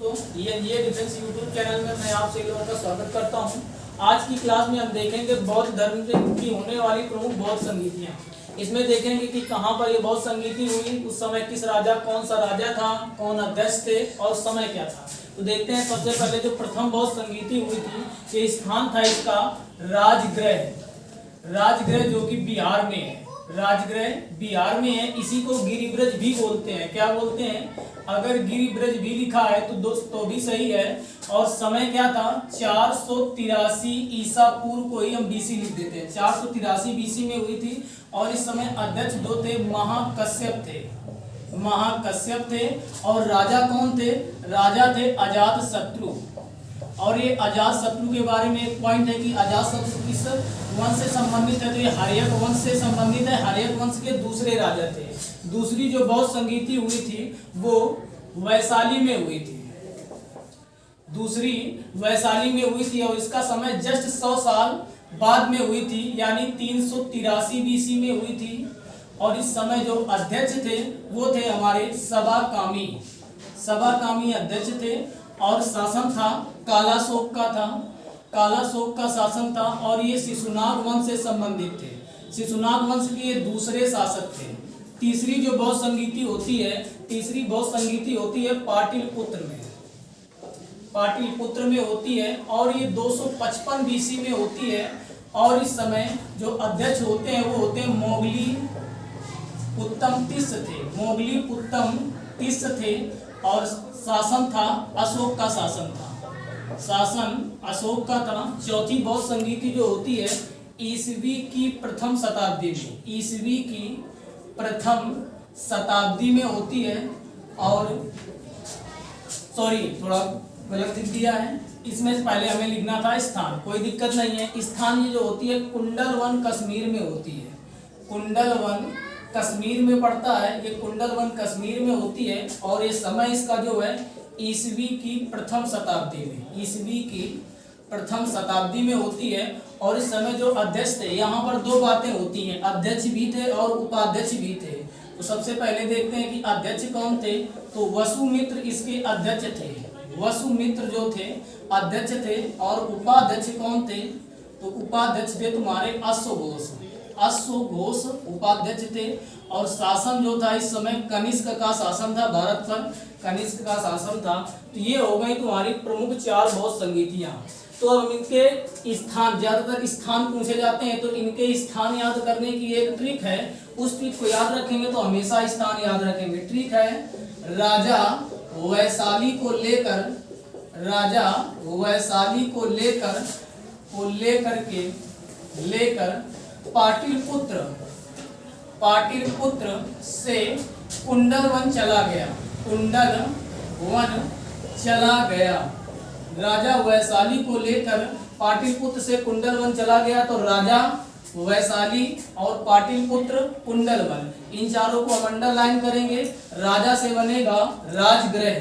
दोस्तों, ये defence YouTube channel में मैं आप सभी लोगों का स्वागत करता हूं। आज की क्लास में हम देखेंगे बौद्ध धर्म की होने वाली प्रमुख बौद्ध संगीतियां। इसमें देखेंगे कि कहां पर ये बौद्ध संगीति हुई, उस समय किस राजा, कौन सा राजा था, कौन अध्यक्ष थे और समय क्या था। तो देखते हैं सबसे पहले जो प्रथम बौद्ध संगीति हुई थी, ये स्थान था इसका राजगृह। राजगृह जो कि बिहार में है, राजगृह बिहार में है। इसी को गिरिब्रज भी बोलते हैं। क्या बोलते हैं? अगर गिरिब्रज भी लिखा है तो दोस्तों भी सही है। और समय क्या था? 483 ईसा पूर्व को ही हम बीसी लिख देते हैं। 483 बीसी में हुई थी। और इस समय अध्यक्ष दो थे, महाकश्यप थे। महाकश्यप थे। और राजा कौन थे? राजा थे अजातशत्रु। और ये अजातशत्रु के बारे में एक पॉइंट है कि अजातशत्रु किस वंश से संबंधित है, तो ये हर्यक वंश से संबंधित है। हर्यक वंश के दूसरे राजा थे। दूसरी जो बौद्ध संगीति हुई थी वो वैशाली में हुई थी। दूसरी वैशाली में हुई थी और इसका समय जस्ट 100 साल बाद में हुई थी, यानी 383 बीसी में हुई थी। और इस समय जो अध्यक्ष थे वो थे हमारे सभाकामी। सभाकामी अध्यक्ष थे। और शासन था कालाशोक का था। कालाशोक का शासन था। और ये शिशुनाग वंश से संबंधित थे। शिशुनाग वंश के ये दूसरे शासक थे। तीसरी जो बौद्ध संगीति होती है, तीसरी बौद्ध संगीति होती है पाटलिपुत्र में। पाटलिपुत्र में होती है और ये 255 बीसी में होती है। और इस समय जो अध्यक्ष होते हैं वो होते हैं मोगली उत्तम तिस्स थे। मोगली उत्तम तिस्स थे। और शासन था अशोक का शासन था। शासन अशोक का था। चौथी बौद्ध संगीति जो होती है ईसवी की प्रथम शताब्दी में, ईसवी की प्रथम शताब्दी में होती है। और सॉरी, थोड़ा गलत लिख दिया है। इसमें से पहले हमें लिखना था स्थान, कोई दिक्कत नहीं है। स्थान ये जो होती है कुंडलवन कश्मीर में होती है। कुंडलवन कश्मीर में पड़ता है। ये कुंडलवन कश्मीर में होती है। और ये समय इसका जो है ईसवी की प्रथम शताब्दी में, ईसवी की प्रथम शताब्दी में होती है। और इस समय जो अध्यक्ष थे, यहाँ पर दो बातें होती हैं, अध्यक्ष भी थे और उपाध्यक्ष भी थे। तो सबसे पहले देखते हैं कि अध्यक्ष कौन थे। तो वसुमित्र इसके अध्यक्ष थे। वसुमित्र जो थे अध्यक्ष थे। और उपाध्यक्ष कौन थे? तो उपाध्यक्ष थे तुम्हारे अश्वघोष। अश्वघोष उपाध्यक्ष थे। और शासन जो था इस समय कनिष्क का शासन था, भारत पर कनिष्क का शासन था। तो ये हो गई तुम्हारी प्रमुख 4 बौद्ध संगीतियां। तो अब इनके स्थान, ज्यादातर स्थान पूछे जाते हैं, तो इनके स्थान याद करने की एक ट्रिक है। उस ट्रिक को याद रखेंगे तो हमेशा स्थान याद रखेंगे। ट्रिक है राजा वैशाली को लेकर, राजा वैशाली को लेकर पाटलिपुत्र से कुंडलवन चला गया। कुंडलवन चला गया। राजा वैशाली को लेकर पाटलिपुत्र से कुंडलवन चला गया। तो राजा वैशाली और पाटलिपुत्र कुंडलवन, इन चारों को हम अंडरलाइन करेंगे। राजा से बनेगा राजगृह।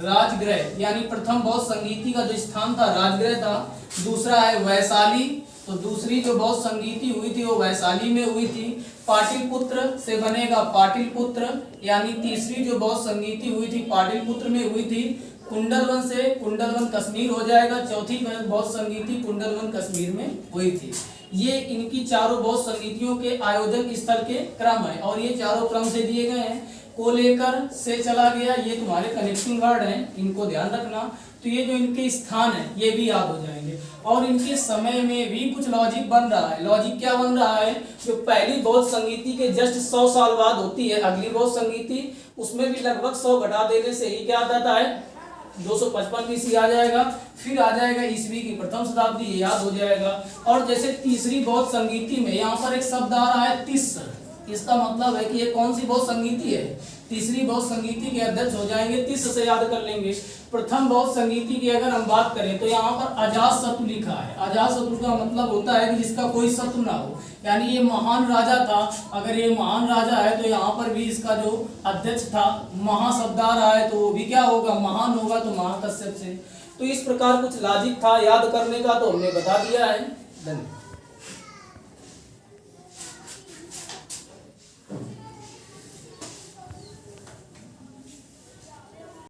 राजगृह यानी प्रथम बौद्ध संगीति का जो स्थान था राजगृह था। दूसरा है वैशाली। तो दूसरी जो बौद्ध संगीति हुई थी वो वैशाली में हुई थी। पाटलिपुत्र से बनेगा पाटलिपुत्र, यानी तीसरी जो बौद्ध संगीति हुई थी पाटलिपुत्र में हुई थी। कुंडलवन से कुंडलवन कश्मीर हो जाएगा। चौथी बौद्ध संगीति कुंडलवन कश्मीर में हुई थी। ये इनकी चारों बौद्ध संगीतियों के आयोजन स्थल के क्रम है। और ये चारों क्रम से दिए गए हैं। को लेकर से चला गया, ये तुम्हारे कनेक्टिंग वर्ड हैं, इनको ध्यान रखना। तो ये जो इनके स्थान है ये भी याद हो जाएंगे। और इनके समय में भी कुछ लॉजिक बन रहा है। लॉजिक क्या बन रहा है? जो पहली बौद्ध संगीति के जस्ट 100 साल बाद होती है अगली बौद्ध संगीति, उसमें भी लगभग 100 घटा देने से ही क्या आ जाता है, 255 बीसी आ जाएगा। फिर आ जाएगा ईसवी की प्रथम शताब्दी, ये याद हो जाएगा। और जैसे तीसरी बौद्ध संगीति में यहाँ पर एक शब्द आ रहा है तिस्स। इसका मतलब है कि ये कौन सी बौद्ध संगीति है? तीसरी बौद्ध संगीति के अध्यक्ष हो जाएंगे, तिस्स से याद कर लेंगे। प्रथम बौद्ध संगीति की अगर हम बात करें तो यहाँ पर अजातशत्रु लिखा है। अजातशत्रु का मतलब होता है कि जिसका कोई शत्रु ना हो, यानी ये महान राजा था। अगर ये महान राजा है तो यहाँ पर भी इसका जो अध्यक्ष था महा शब्द आ रहा है, तो वो भी क्या होगा, महान होगा। तो महाकश्यप से। तो इस प्रकार कुछ लॉजिक था याद करने का, तो हमने बता दिया है। धन्यवाद।